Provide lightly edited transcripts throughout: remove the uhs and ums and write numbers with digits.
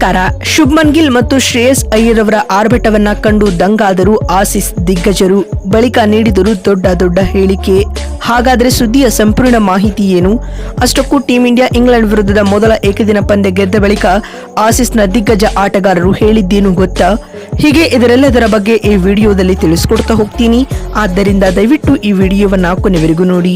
ನಮಸ್ಕಾರ. ಶುಭ್ಮನ್ ಗಿಲ್ ಮತ್ತು ಶ್ರೇಯಸ್ ಅಯ್ಯರ್ ಅವರ ಆರ್ಭಟವನ್ನ ಕಂಡು ದಂಗಾದರು ಆಸೀಸ್ ದಿಗ್ಗಜರು. ಬಳಿಕ ನೀಡಿದರು ದೊಡ್ಡ ಹೇಳಿಕೆ. ಹಾಗಾದ್ರೆ ಸುದ್ದಿಯ ಸಂಪೂರ್ಣ ಮಾಹಿತಿ ಏನು? ಅಷ್ಟಕ್ಕೂ ಟೀಂ ಇಂಡಿಯಾ ಇಂಗ್ಲೆಂಡ್ ವಿರುದ್ಧದ ಮೊದಲ ಏಕದಿನ ಪಂದ್ಯ ಗೆದ್ದ ಬಳಿಕ ಆಸೀಸ್ನ ದಿಗ್ಗಜ ಆಟಗಾರರು ಹೇಳಿದ್ದೇನು ಗೊತ್ತಾ? ಹೀಗೆ ಇದರೆಲ್ಲದರ ಬಗ್ಗೆ ಈ ವಿಡಿಯೋದಲ್ಲಿ ತಿಳಿಸ್ಕೊಡ್ತಾ ಹೋಗ್ತೀನಿ. ಆದ್ದರಿಂದ ದಯವಿಟ್ಟು ಈ ವಿಡಿಯೋವನ್ನ ಕೊನೆವರೆಗೂ ನೋಡಿ.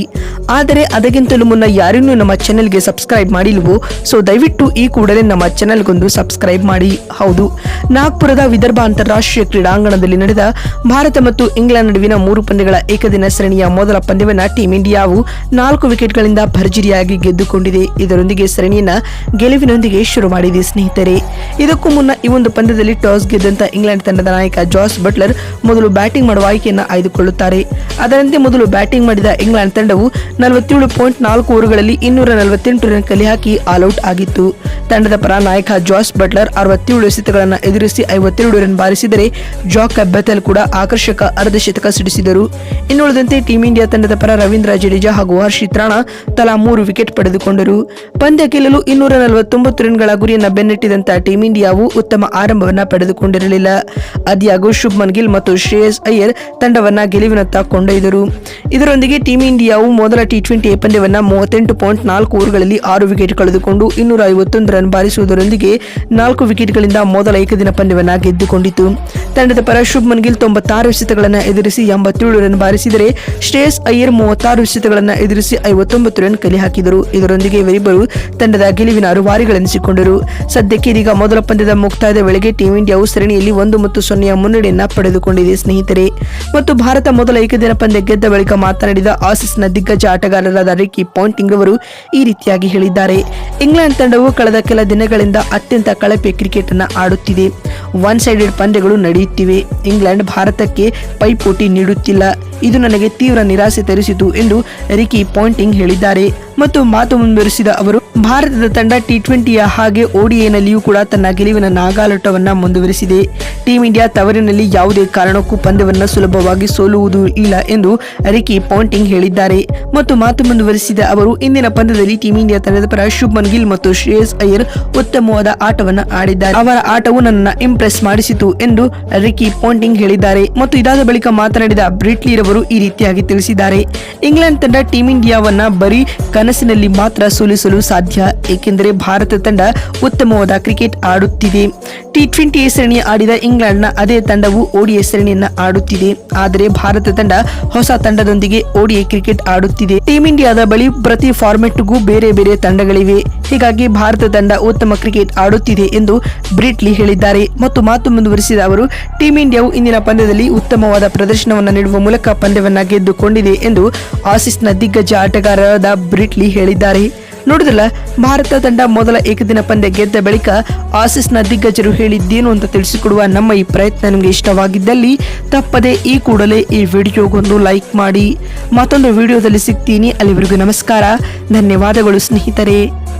ಆದರೆ ಅದಕ್ಕಿಂತಲೂ ಮುನ್ನ ಯಾರಿನ್ನೂ ನಮ್ಮ ಚಾನೆಲ್ಗೆ ಸಬ್ಸ್ಕ್ರೈಬ್ ಮಾಡಿಲ್ವೋ ಸೊ ದಯವಿಟ್ಟು ಈ ಕೂಡಲೇ ನಮ್ಮ ಚಾನೆಲ್ಗೊಂದು ಸಬ್ಸ್ಕ್ರೈಬ್ ಮಾಡಿ. ಹೌದು, ನಾಗ್ಪುರದ ವಿದರ್ಭ ಅಂತಾರಾಷ್ಟ್ರೀಯ ಕ್ರೀಡಾಂಗಣದಲ್ಲಿ ನಡೆದ ಭಾರತ ಮತ್ತು ಇಂಗ್ಲೆಂಡ್ ನಡುವಿನ 3 ಪಂದ್ಯಗಳ ಏಕದಿನ ಸರಣಿಯ ಮೊದಲ ಪಂದ್ಯವನ್ನ ಟೀಂ ಇಂಡಿಯಾವು 4 ವಿಕೆಟ್ಗಳಿಂದ ಭರ್ಜರಿಯಾಗಿ ಗೆದ್ದುಕೊಂಡಿದೆ. ಇದರೊಂದಿಗೆ ಸರಣಿಯನ್ನ ಗೆಲುವಿನೊಂದಿಗೆ ಶುರು ಮಾಡಿದೆ ಸ್ನೇಹಿತರೆ. ಇದಕ್ಕೂ ಮುನ್ನ ಈ ಒಂದು ಪಂದ್ಯದಲ್ಲಿ ಟಾಸ್ ಗೆದ್ದಂತ ಇಂಗ್ಲೆಂಡ್ ತಂಡದ ನಾಯಕ ಜಾಸ್ ಬಟ್ಲರ್ ಮೊದಲು ಬ್ಯಾಟಿಂಗ್ ಮಾಡುವ ಆಯ್ಕೆಯನ್ನು ಆಯ್ದುಕೊಳ್ಳುತ್ತಾರೆ. ಅದರಂತೆ ಮೊದಲು ಬ್ಯಾಟಿಂಗ್ ಮಾಡಿದ ಇಂಗ್ಲೆಂಡ್ ತಂಡವು 47.4 ಓವರ್ಗಳಲ್ಲಿ 248 ರನ್ ಕಲೆ ಹಾಕಿ ಆಲ್ಔಟ್ ಆಗಿತ್ತು. ತಂಡದ ಪರ ನಾಯಕ ಜಾಸ್ ಬಟ್ಲರ್ 67 ಎಸೆತಗಳನ್ನು ಎದುರಿಸಿ 52 ರನ್ ಬಾರಿಸಿದರೆ ಜಾಕಬ್ ಬೆಥೆಲ್ ಕೂಡ ಆಕರ್ಷಕ ಅರ್ಧಶತಕ ಸಿಡಿಸಿದರು. ಇನ್ನುಳಿದಂತೆ ಟೀಂ ಇಂಡಿಯಾ ತಂಡದ ಪರ ರವೀಂದ್ರ ಜಡೇಜಾ ಹಾಗೂ ಹರ್ಷಿತ್ ರಾಣಾ ತಲಾ 3 ವಿಕೆಟ್ ಪಡೆದುಕೊಂಡರು. ಪಂದ್ಯ ಗೆಲ್ಲಲು 249 ರನ್ಗಳ ಗುರಿಯನ್ನು ಬೆನ್ನಟ್ಟಿದಂತ ಟೀಂ ಇಂಡಿಯಾವು ಉತ್ತಮ ಆರಂಭವನ್ನ ಪಡೆದುಕೊಂಡಿರಲಿಲ್ಲ. ಆದ್ಯಾಗೂ ಶುಭ್ಮನ್ ಗಿಲ್ ಮತ್ತು ಶ್ರೇಯಸ್ ಅಯ್ಯರ್ ತಂಡವನ್ನ ಗೆಲುವಿನತ್ತ ಕೊಂಡೊಯ್ದರು. ಇದರೊಂದಿಗೆ ಟೀಂ ಇಂಡಿಯಾವು ಮೊದಲ ಟಿ20 ಪಂದ್ಯವನ್ನ 38.4 ಓವರ್ಗಳಲ್ಲಿ 6 ವಿಕೆಟ್ ಕಳೆದುಕೊಂಡು 251 ರನ್ ಬಾರಿಸುವುದರೊಂದಿಗೆ 4 ವಿಕೆಟ್ಗಳಿಂದ ಮೊದಲ ಏಕದಿನ ಪಂದ್ಯವನ್ನ ಗೆದ್ದುಕೊಂಡಿತು. ತಂಡದ ಪರ ಶುಭ್ಮನ್ ಗಿಲ್ 96 ಎಸೆತಗಳನ್ನು ಎದುರಿಸಿ 87 ರನ್ ಬಾರಿಸಿದರೆ ಶ್ರೇಯಸ್ ಅಯ್ಯರ್ 36 ಎಸೆತಗಳನ್ನು ಎದುರಿಸಿ 59 ರನ್ ಕಲೆ ಹಾಕಿದರು. ಇದರೊಂದಿಗೆ ಇವರಿಬ್ಬರು ತಂಡದ ಗೆಲುವಿನ ರೂವಾರಿಗಳೆನಿಸಿಕೊಂಡರು. ಸದ್ಯಕ್ಕೆ ಇದೀಗ ಮೊದಲ ಪಂದ್ಯದ ಮುಕ್ತಾಯದ ವೇಳೆಗೆ ಟೀಂ ಇಂಡಿಯಾವು ಸರಣಿಯಲ್ಲಿ 1-0 ಮುನ್ನಡೆಯನ್ನ ಪಡೆದುಕೊಂಡಿದೆ ಸ್ನೇಹಿತರೆ. ಮತ್ತು ಭಾರತ ಮೊದಲ ಏಕದಿನ ಪಂದ್ಯ ಗೆದ್ದ ಬಳಿಕ ಮಾತನಾಡಿದ ಆಸೀಸ್ನ ದಿಗ್ಗಜ ಆಟಗಾರರಾದ ರಿಕಿ ಪಾಂಟಿಂಗ್ ಅವರು ಈ ರೀತಿಯಾಗಿ ಹೇಳಿದ್ದಾರೆ. ಇಂಗ್ಲೆಂಡ್ ತಂಡವು ಕಳೆದ ಕೆಲ ದಿನಗಳಿಂದ ಅತ್ಯಂತ ಕಳಪೆ ಕ್ರಿಕೆಟ್ ಅನ್ನ ಆಡುತ್ತಿದೆ. ಒನ್ ಸೈಡೆಡ್ ಪಂದ್ಯಗಳು ನಡೆಯುತ್ತಿವೆ. ಇಂಗ್ಲೆಂಡ್ ಭಾರತಕ್ಕೆ ಪೈಪೋಟಿ ನೀಡುತ್ತಿಲ್ಲ. ಇದು ನನಗೆ ತೀವ್ರ ನಿರಾಸೆ ತರಿಸಿತು ಎಂದು ರಿಕಿ ಪಾಂಟಿಂಗ್ ಹೇಳಿದ್ದಾರೆ. ಮತ್ತು ಮಾತು ಮುಂದುವರಿಸಿದ ಅವರು, ಭಾರತದ ತಂಡ ಟಿ20ಯ ಹಾಗೆ ODIನಲ್ಲಿಯೂ ಕೂಡ ತನ್ನ ಗೆಲುವಿನ ನಾಗಾಲೋಟವನ್ನ ಮುಂದುವರಿಸಿದೆ. ಟೀಂ ಇಂಡಿಯಾ ತವರಿನಲ್ಲಿ ಯಾವುದೇ ಕಾರಣಕ್ಕೂ ಪಂದ್ಯವನ್ನ ಸುಲಭವಾಗಿ ಸೋಲುವುದು ಇಲ್ಲ ಎಂದು ರಿಕಿ ಪಾಂಟಿಂಗ್ ಹೇಳಿದ್ದಾರೆ. ಮತ್ತು ಮಾತು ಮುಂದುವರಿಸಿದ ಅವರು, ಇಂದಿನ ಪಂದ್ಯದಲ್ಲಿ ಟೀಂ ಇಂಡಿಯಾ ತಂಡದ ಪರ ಶುಭ್ಮನ್ ಗಿಲ್ ಮತ್ತು ಶ್ರೇಯಸ್ ಅಯ್ಯರ್ ಉತ್ತಮವಾದ ಆಟವನ್ನ ಆಡಿದ್ದಾರೆ. ಅವರ ಆಟವು ನನ್ನನ್ನು ಇಂಪ್ರೆಸ್ ಮಾಡಿಸಿತು ಎಂದು ರಿಕಿ ಪಾಂಟಿಂಗ್ ಹೇಳಿದ್ದಾರೆ. ಮತ್ತು ಇದಾದ ಬಳಿಕ ಮಾತನಾಡಿದ ಬ್ರಿಟ್ಲಿ ರವರು ಈ ರೀತಿಯಾಗಿ ತಿಳಿಸಿದ್ದಾರೆ. ಇಂಗ್ಲೆಂಡ್ ತಂಡ ಟೀಂ ಇಂಡಿಯಾವನ್ನ ಬರೀ ಕನಸಿನಲ್ಲಿ ಮಾತ್ರ ಸೋಲಿಸಲು ಸಾಧ್ಯ, ಏಕೆಂದರೆ ಭಾರತ ತಂಡ ಉತ್ತಮವಾದ ಕ್ರಿಕೆಟ್ ಆಡುತ್ತಿದೆ. ಟಿ20 ಸರಣಿ ಆಡಿದ ಇಂಗ್ಲೆಂಡ್ನ ಅದೇ ತಂಡವು ODI ಸರಣಿಯನ್ನ ಆಡುತ್ತಿದೆ. ಆದರೆ ಭಾರತ ತಂಡ ಹೊಸ ತಂಡದೊಂದಿಗೆ ODI ಕ್ರಿಕೆಟ್ ಆಡುತ್ತಿದೆ. ಟೀಂ ಇಂಡಿಯಾದ ಬಳಿ ಪ್ರತಿ ಫಾರ್ಮೆಟ್ಗೂ ಬೇರೆ ಬೇರೆ ತಂಡಗಳಿವೆ. ಹೀಗಾಗಿ ಭಾರತ ತಂಡ ಉತ್ತಮ ಕ್ರಿಕೆಟ್ ಆಡುತ್ತಿದೆ ಎಂದು ಬ್ರಿಟ್ಲಿ ಹೇಳಿದ್ದಾರೆ. ಮತ್ತು ಮಾತು ಮುಂದುವರಿಸಿದ ಅವರು, ಟೀಂ ಇಂಡಿಯಾವು ಇಂದಿನ ಪಂದ್ಯದಲ್ಲಿ ಉತ್ತಮವಾದ ಪ್ರದರ್ಶನವನ್ನು ನೀಡುವ ಮೂಲಕ ಪಂದ್ಯವನ್ನ ಗೆದ್ದುಕೊಂಡಿದೆ ಎಂದು ಆಸೀಸ್ನ ದಿಗ್ಗಜ ಆಟಗಾರರಾದ ಬ್ರಿಟ್ಲಿ ಹೇಳಿದ್ದಾರೆ. ನೋಡಿದ್ರಲ್ಲ, ಭಾರತ ತಂಡ ಮೊದಲ ಏಕದಿನ ಪಂದ್ಯ ಗೆದ್ದ ಬಳಿಕ ಆಸೀಸ್ನ ದಿಗ್ಗಜರು ಹೇಳಿದ್ದೇನು ಅಂತ ತಿಳಿಸಿಕೊಡುವ ನಮ್ಮ ಈ ಪ್ರಯತ್ನ ನಿಮಗೆ ಇಷ್ಟವಾಗಿದ್ದಲ್ಲಿ ತಪ್ಪದೆ ಈ ಕೂಡಲೇ ಈ ವಿಡಿಯೋಗೊಂದು ಲೈಕ್ ಮಾಡಿ. ಮತ್ತೊಂದು ವಿಡಿಯೋದಲ್ಲಿ ಸಿಗ್ತೀನಿ. ಅಲ್ಲಿವರೆಗೂ ನಮಸ್ಕಾರ, ಧನ್ಯವಾದಗಳು ಸ್ನೇಹಿತರೆ.